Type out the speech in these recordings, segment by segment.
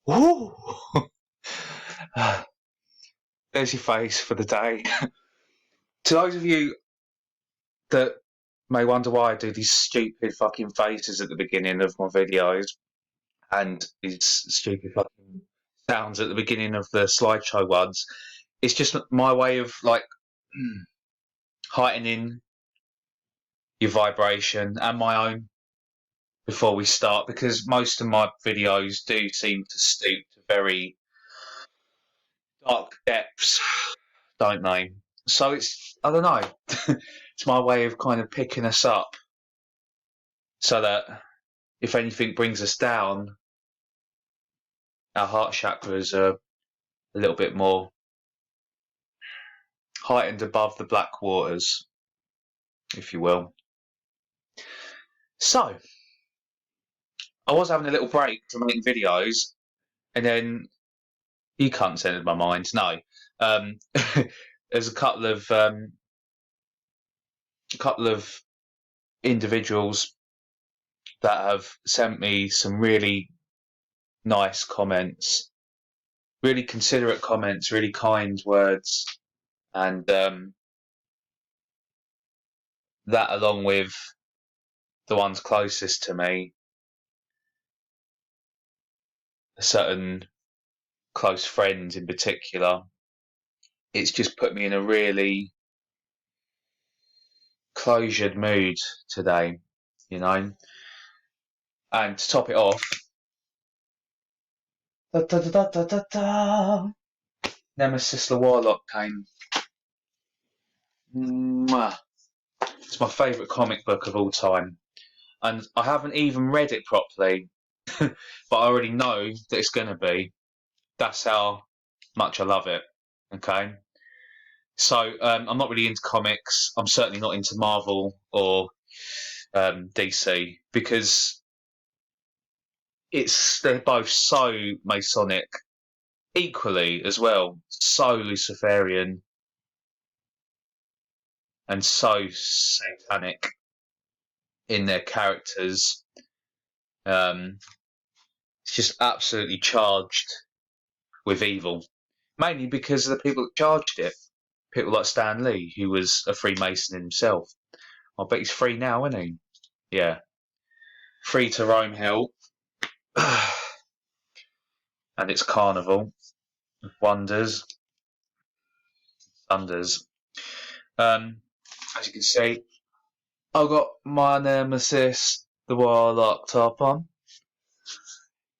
Woo! There's your face for the day. To those of you that may wonder why I do these stupid fucking faces at the beginning of my videos and these stupid fucking sounds at the beginning of the slideshow ones, it's just my way of like heightening your vibration and my own before we start, because most of my videos do seem to stoop to very dark depths, don't they? So it's, I don't know, it's my way of kind of picking us up so that if anything brings us down, our heart chakras are a little bit more heightened above the black waters, if you will. So, I was having a little break from making videos, and then you cunts entered my mind. No, there's a couple of individuals that have sent me some really nice comments, really considerate comments, really kind words, and that, along with the ones closest to me, certain close friends in particular, it's just put me in a really closured mood today, you know. And to top it off, Nemesis the Warlock came. Mwah. It's my favourite comic book of all time, and I haven't even read it properly, but I already know that it's going to be. That's how much I love it. Okay, so I'm not really into comics. I'm certainly not into Marvel or DC, because they're both so Masonic, equally as well, so Luciferian and so satanic in their characters. It's just absolutely charged with evil, mainly because of the people that charged it. People like Stan Lee, who was a Freemason himself. I bet he's free now, isn't he? Yeah. Free to roam hell. And its carnival of wonders, thunders. As you can see, I've got my Nemesis, the Warlock top on,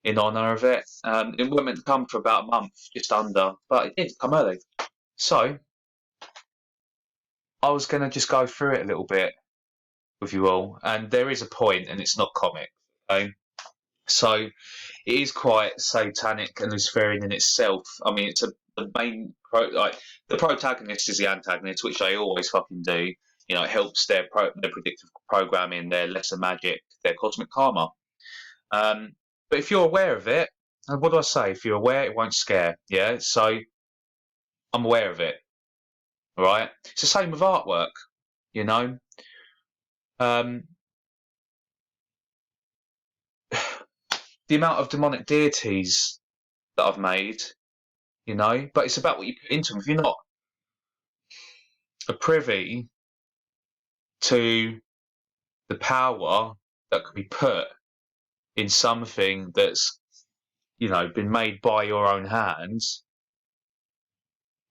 in honour of it. It wasn't meant to come for about a month, just under, but it did come early. So, I was going to just go through it a little bit with you all, and there is a point, and it's not comic. Okay? So, it is quite satanic and Luciferian in itself. I mean, it's the main the protagonist is the antagonist, which they always fucking do. You know, it helps their predictive programming, their lesser magic, their cosmic karma. But if you're aware of it, and what do I say? If you're aware, it won't scare. Yeah, so I'm aware of it. All right. It's the same with artwork. You know, um, the amount of demonic deities that I've made. You know, but it's about what you put into them. If you're not privy to the power that can be put in something that's, you know, been made by your own hands,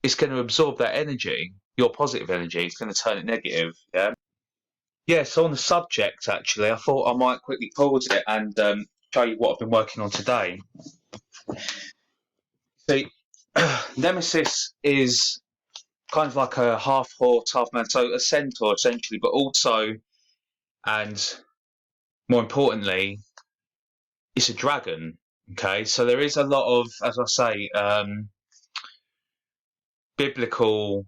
it's going to absorb that energy, your positive energy. It's going to turn it negative. Yeah. Yeah. So on the subject, actually, I thought I might quickly pause it and show you what I've been working on today. See, Nemesis is kind of like a half horse, half man, so a centaur essentially, but also, and more importantly, it's a dragon. Okay, so there is a lot of, as I say, biblical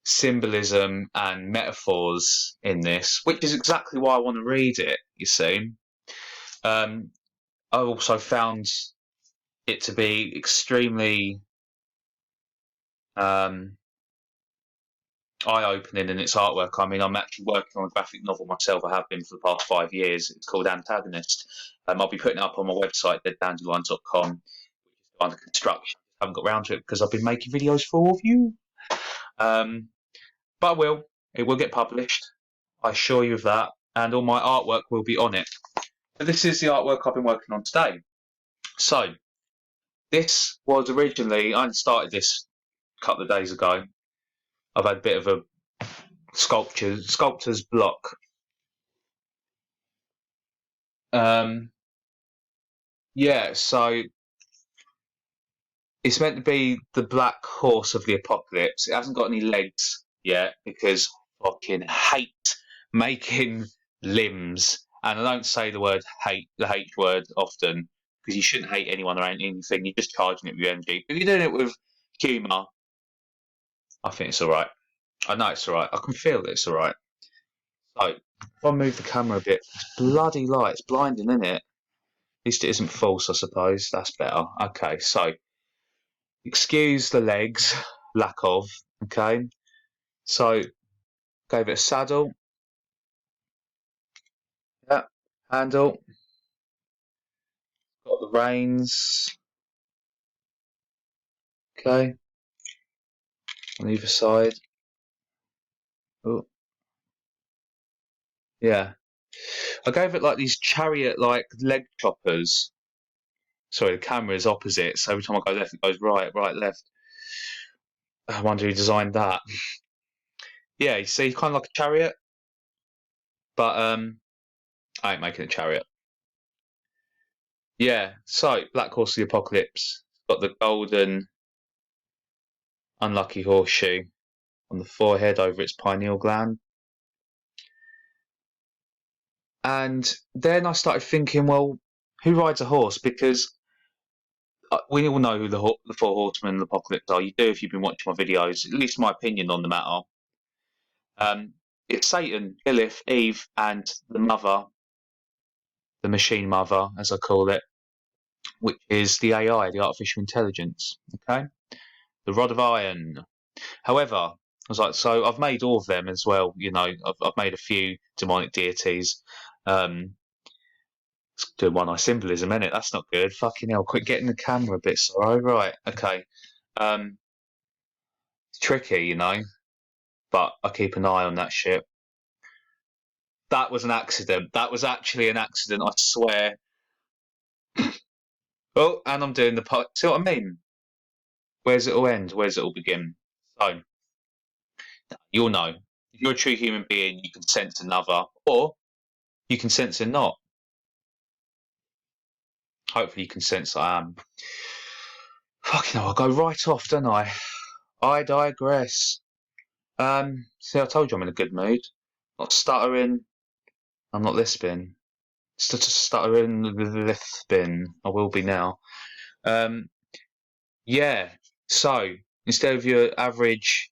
symbolism and metaphors in this, which is exactly why I want to read it. You see, I also found it to be extremely eye-opening in its artwork. I mean, I'm actually working on a graphic novel myself. I have been for the past 5 years. It's called Antagonist. I'll be putting it up on my website, deaddandelions.com, which is under construction. I haven't got around to it because I've been making videos for all of you. But I will. It will get published. I assure you of that. And all my artwork will be on it. But this is the artwork I've been working on today. So, this was originally, I started this a couple of days ago. I've had a bit of a sculptor's block. Yeah, so it's meant to be the black horse of the apocalypse. It hasn't got any legs yet because I fucking hate making limbs. And I don't say the word hate, the H word often, because you shouldn't hate anyone or anything. You're just charging it with energy. But if you're doing it with humour, I think it's all right. I know it's all right. I can feel that it's all right. So if I move the camera a bit, it's bloody light. It's blinding, isn't it? At least it isn't false, I suppose. That's better. Okay, so excuse the legs, lack of. Okay, so gave it a saddle. Yeah, handle. Got the reins. Okay, on either side. Oh, yeah. I gave it like these chariot-like leg choppers. Sorry, the camera is opposite, so every time I go left, it goes right, right, left. I wonder who designed that. Yeah, you see, kind of like a chariot, but I ain't making a chariot. Yeah, so Black Horse of the Apocalypse. Got the golden unlucky horseshoe on the forehead over its pineal gland. And then I started thinking, well, who rides a horse? Because we all know who the four horsemen of the apocalypse are. You do if you've been watching my videos, at least my opinion on the matter. It's Satan, Lilith, Eve, and the mother, the machine mother, as I call it, which is the AI, the artificial intelligence. Okay, the rod of iron. However, I was like, so I've made all of them as well. You know, I've made a few demonic deities. It's doing one eye symbolism, isn't it? That's not good. Fucking hell, quit getting the camera a bit sorrow. Right, okay. It's tricky, you know, but I keep an eye on that shit. That was an accident. That was actually an accident, I swear. Oh, and I'm doing the part. See what I mean? Where's it all end? Where's it all begin? So, you'll know. If you're a true human being, you can sense another, or you can sense a not. Hopefully, you can sense I am. Fucking hell, I go right off, don't I? I digress. See, I told you I'm in a good mood. Not stuttering. I'm not lisping. Stuttering, lisping. I will be now. Yeah. So instead of your average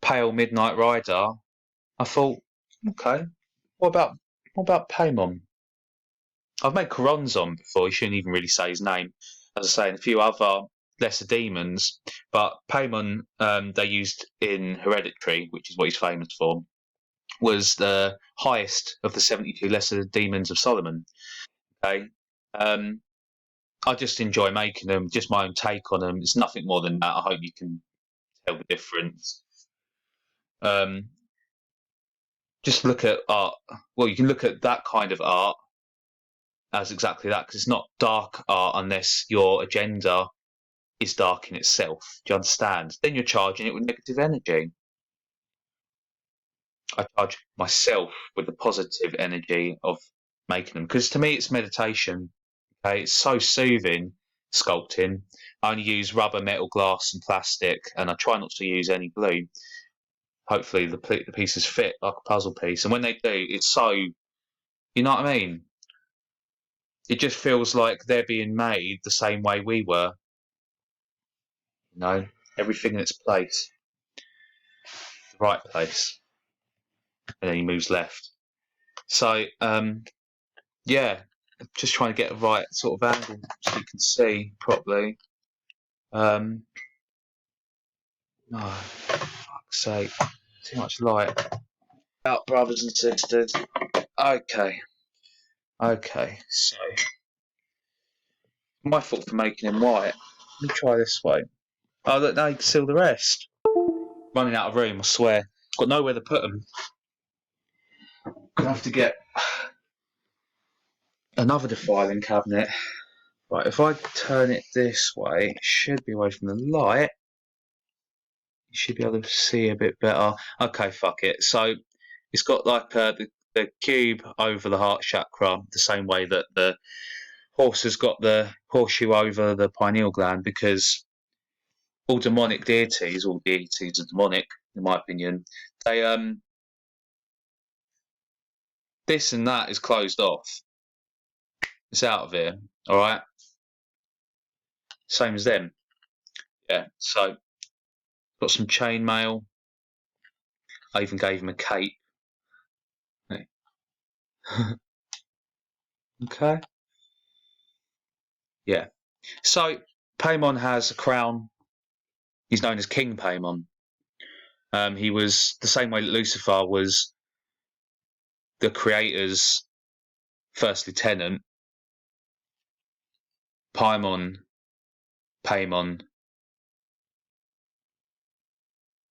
pale midnight rider, I thought, okay, what about Paimon? I've made Coronzon before. He shouldn't even really say his name. As I say, and a few other lesser demons, but Paimon they used in Hereditary, which is what he's famous for, was the highest of the 72 lesser demons of Solomon. Okay, I just enjoy making them, just my own take on them. It's nothing more than that. I hope you can tell the difference. Just look at art. Well, you can look at that kind of art as exactly that, because it's not dark art unless your agenda is dark in itself. Do you understand? Then you're charging it with negative energy. I charge myself with the positive energy of making them, because to me it's meditation. Okay, it's so soothing sculpting. I only use rubber, metal, glass, and plastic, and I try not to use any glue. Hopefully, the pieces fit like a puzzle piece, and when they do, it's so. You know what I mean? It just feels like they're being made the same way we were. You know, everything in its place, the right place, and then he moves left. So, yeah, just trying to get a right sort of angle so you can see properly. Oh, fuck's sake. Too much light. Out, brothers and sisters. Okay. So my fault for making him white. Let me try this way. Oh, look, now you can seal the rest. Running out of room, I swear. Got nowhere to put them. Gonna have to get another defiling cabinet. Right, if I turn it this way, it should be away from the light. You should be able to see a bit better. Okay, fuck it. So it's got like the cube over the heart chakra, the same way that the horse has got the horseshoe over the pineal gland, because all demonic deities, all deities are demonic, in my opinion. They this and that is closed off. It's out of here. All right. Same as them. Yeah. So got some chainmail. I even gave him a cape. Okay. Yeah. So Paimon has a crown. He's known as King Paimon. He was the same way that Lucifer was the creator's first lieutenant. Paimon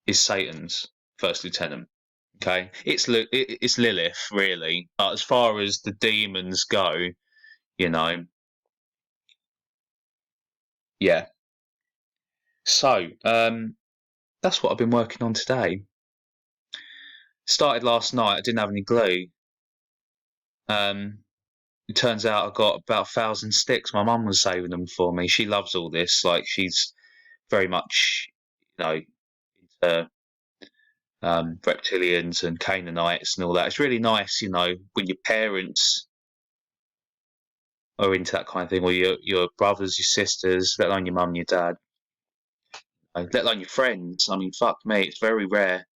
is Satan's first lieutenant. Okay, it's Lilith really, but as far as the demons go, you know, yeah. So that's what I've been working on today. Started last night. I didn't have any glue. It turns out I got about 1,000 sticks. My mum was saving them for me. She loves all this. Like, she's very much, you know, into reptilians and Canaanites and all that. It's really nice, you know, when your parents are into that kind of thing, or your brothers, your sisters, let alone your mum and your dad, let alone your friends. I mean, fuck me, it's very rare,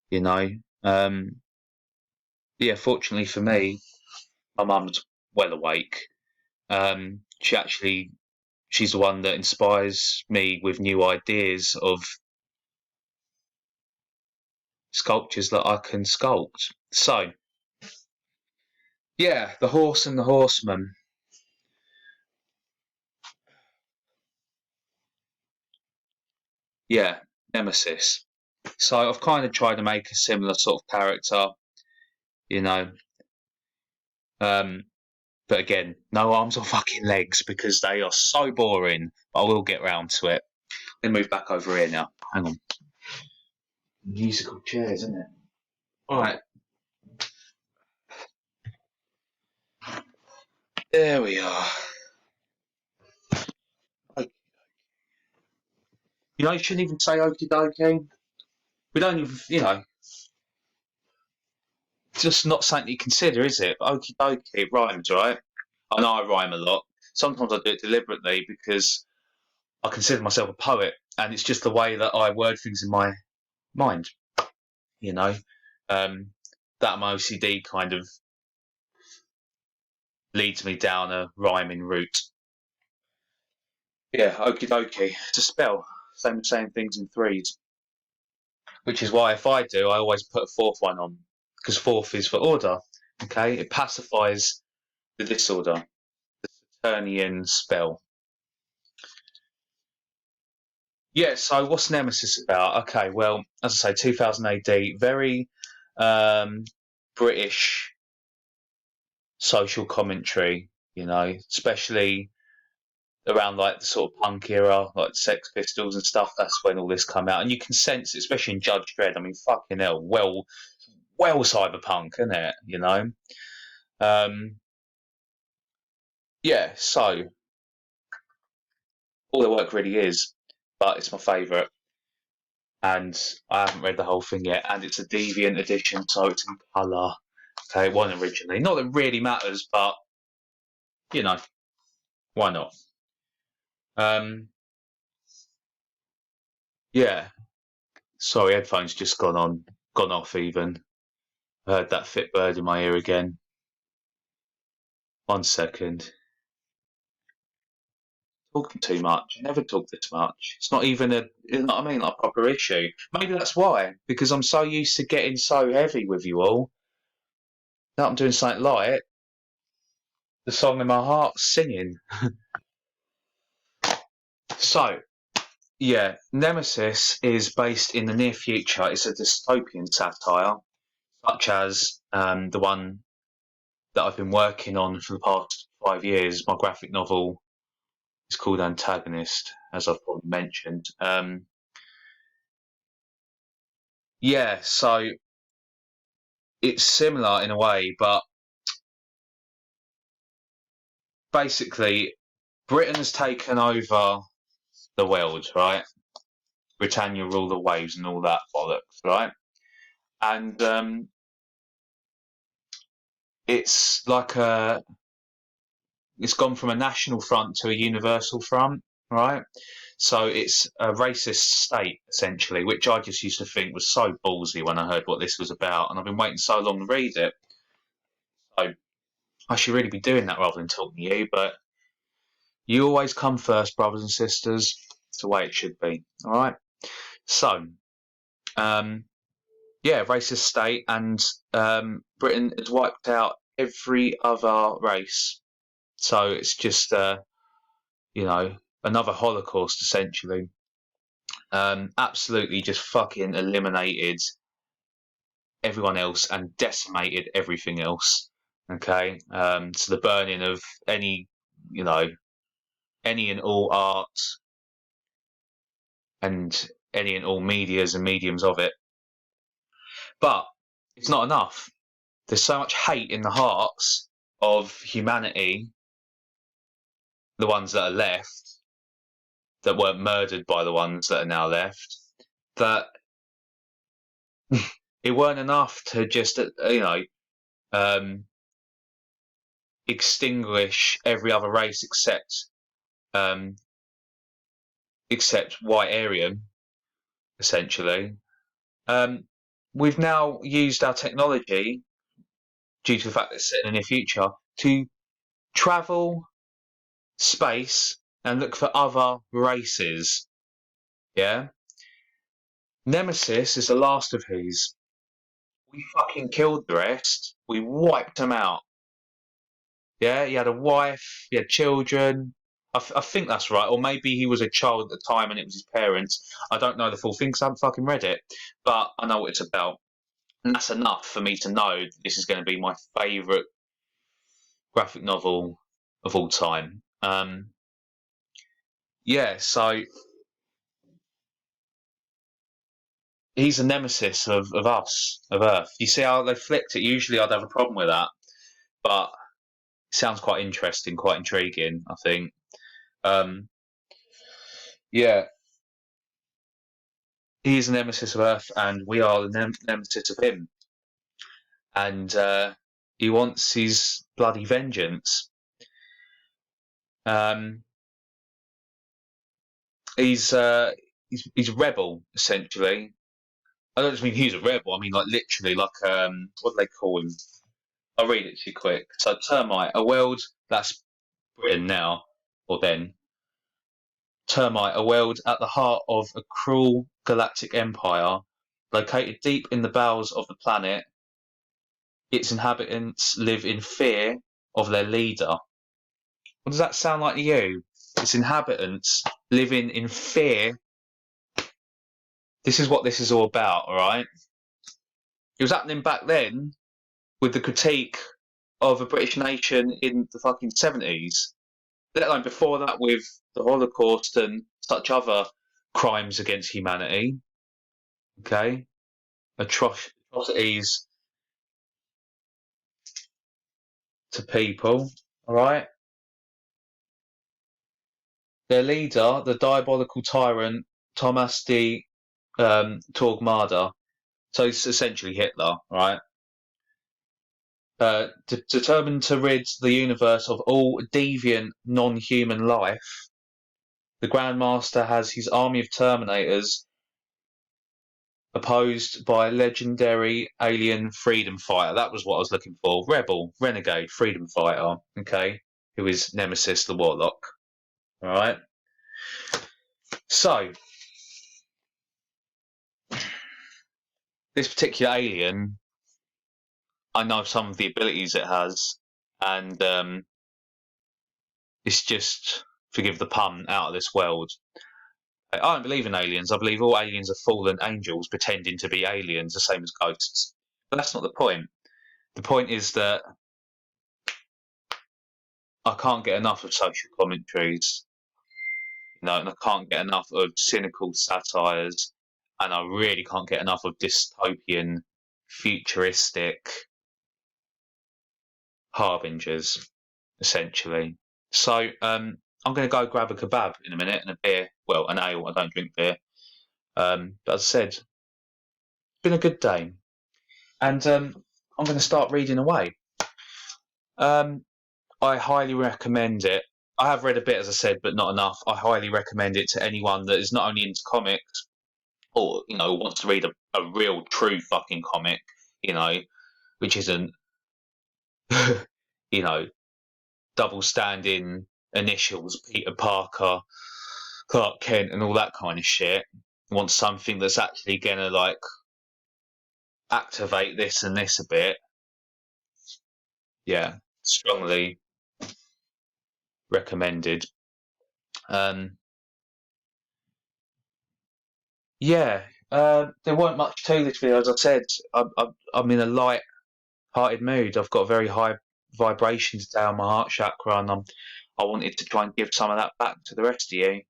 you know. Yeah, fortunately for me, my mum's well awake. She's the one that inspires me with new ideas of sculptures that I can sculpt. So, yeah, the horse and the horseman. Yeah, Nemesis. So I've kind of tried to make a similar sort of character, you know. But again, no arms or fucking legs, because they are so boring. But I will get round to it. Let me move back over here now. Hang on. Musical chairs, isn't it? Alright. There we are. You know, you shouldn't even say okie dokie. We don't even, you know, it's just not something you consider, is it? But okie dokie, it rhymes, right? I know I rhyme a lot. Sometimes I do it deliberately because I consider myself a poet, and it's just the way that I word things in my mind, you know. That my OCD kind of leads me down a rhyming route. Yeah, okie dokie. It's a spell. Same saying things in threes. Which is why if I do, I always put a fourth one on. Because fourth is for order. Okay? It pacifies the disorder. The Saturnian spell. Yeah, so what's Nemesis about? Okay, well, as I say, 2000 AD, very British social commentary, you know, especially around like the sort of punk era, like Sex Pistols and stuff. That's when all this come out, and you can sense it, especially in Judge Dredd. I mean, fucking hell, well cyberpunk, isn't it? You know, um, yeah. So all the work really is, but it's my favourite, and I haven't read the whole thing yet, and it's a deviant edition, so it's in colour. Okay, it wasn't originally. Not that it really matters, but you know, why not? Um, yeah. Sorry, headphones just gone off even. I heard that fit bird in my ear again. 1 second. talking too much. I never talk this much. It's not even a, you know what I mean, like a proper issue. Maybe that's why, because I'm so used to getting so heavy with you all. Now I'm doing something light. The song in my heart's singing. So, yeah, Nemesis is based in the near future. It's a dystopian satire, such as the one that I've been working on for the past 5 years. My graphic novel is called Antagonist, as I've probably mentioned. Yeah, so it's similar in a way, but basically, Britain has taken over the world, right? Britannia rule the waves and all that bollocks, right? And it's like it's gone from a national front to a universal front, right? So it's a racist state, essentially, which I just used to think was so ballsy when I heard what this was about. And I've been waiting so long to read it. So I should really be doing that rather than talking to you. But you always come first, brothers and sisters. It's the way it should be, all right? So, yeah, racist state. And Britain has wiped out every other race. So it's just, you know, another Holocaust, essentially. Absolutely just fucking eliminated everyone else and decimated everything else. Okay, so the burning of any, you know, any and all art and any and all medias and mediums of it. But it's not enough. There's so much hate in the hearts of humanity, the ones that are left, that weren't murdered by the ones that are now left, that it weren't enough to just, you know, extinguish every other race except white Aryan, essentially. We've now used our technology, due to the fact that it's set in the near future, to travel space and look for other races. Yeah? Nemesis is the last of these. We fucking killed the rest. We wiped them out. Yeah, he had a wife, he had children. I think that's right, or maybe he was a child at the time and it was his parents. I don't know the full thing because I haven't fucking read it, but I know what it's about. And that's enough for me to know that this is going to be my favourite graphic novel of all time. Yeah, so he's a nemesis of us, of Earth. You see how they flicked it? Usually I'd have a problem with that, but it sounds quite interesting, quite intriguing, I think. Yeah, he is a nemesis of Earth, and we are the nemesis of him. And he wants his bloody vengeance. He's a rebel, essentially. I don't just mean he's a rebel. I mean, like, literally, like, what do they call him? I'll read it to you quick. So, Termite, a world that's Britain now, or then. Termite, a world at the heart of a cruel galactic empire, located deep in the bowels of the planet. Its inhabitants live in fear of their leader. What does that sound like to you? Its inhabitants living in fear. This is what this is all about, all right? It was happening back then with the critique of a British nation in the fucking 70s, let alone before that with the Holocaust and such other crimes against humanity. Okay? Atrocities to people, all right? Their leader, the diabolical tyrant Thomas de Torquemada, so it's essentially Hitler, right? Determined to rid the universe of all deviant, non-human life, the Grand Master has his army of Terminators opposed by legendary alien freedom fighter. That was what I was looking for. Rebel, renegade, freedom fighter, okay, who is Nemesis the Warlock. Alright? So, this particular alien, I know some of the abilities it has, and it's just, forgive the pun, out of this world. I don't believe in aliens. I believe all aliens are fallen angels pretending to be aliens, the same as ghosts. But that's not the point. The point is that I can't get enough of social commentaries, and I can't get enough of cynical satires, and I really can't get enough of dystopian, futuristic harbingers, essentially. So, I'm going to go grab a kebab in a minute and a beer. Well, an ale. I don't drink beer. But as I said, it's been a good day, and I'm going to start reading away. I highly recommend it. I have read a bit, as I said, but not enough. I highly recommend it to anyone that is not only into comics or wants to read a real, true fucking comic, which isn't you know double standing initials, Peter Parker, Clark Kent, and all that kind of shit. Wants something that's actually gonna like activate this and this a bit. Yeah, strongly recommended. Yeah, there weren't much to this video. As I said, I'm in a light-hearted mood. I've got a very high vibration today on my heart chakra, and I wanted to try and give some of that back to the rest of you.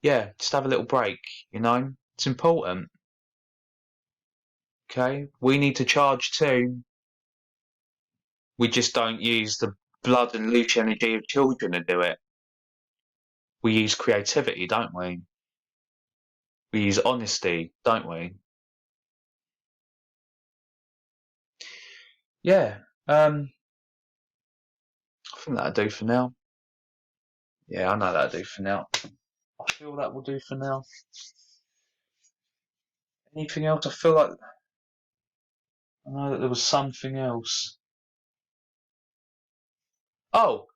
Yeah, just have a little break. It's important. Okay, we need to charge too. We just don't use the blood and loose energy of children to do it. We use creativity, don't we? We use honesty, don't we? Yeah. I think that'll do for now. Yeah, I know that'll do for now. I feel that will do for now. Anything else? I feel like I know that there was something else. Oh,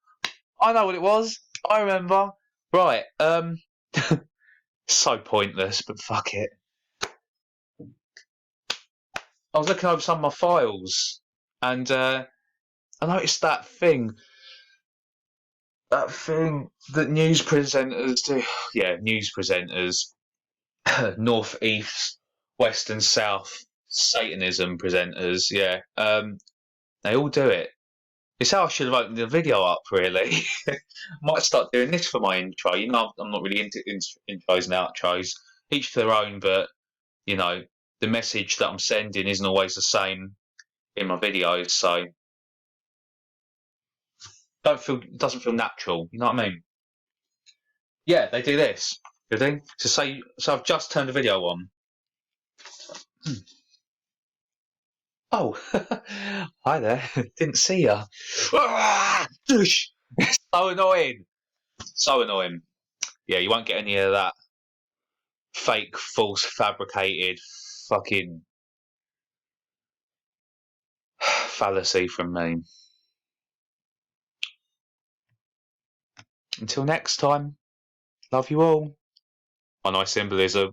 I know what it was. I remember. Right. So pointless, but fuck it. I was looking over some of my files, and I noticed that thing. That thing that news presenters do. Yeah, news presenters. North, east, west, and south Satanism presenters. Yeah. They all do it. It's how I should have opened the video up, really. Might start doing this for my intro. I'm not really into intros and outros. Each to their own, but the message that I'm sending isn't always the same in my videos, so it doesn't feel natural. You know what I mean? Yeah, they do this. Do they? So I've just turned the video on. Oh, hi there. Didn't see ya. So annoying. So annoying. Yeah, you won't get any of that fake, false, fabricated fucking fallacy from me. Until next time, love you all. My nice symbol is a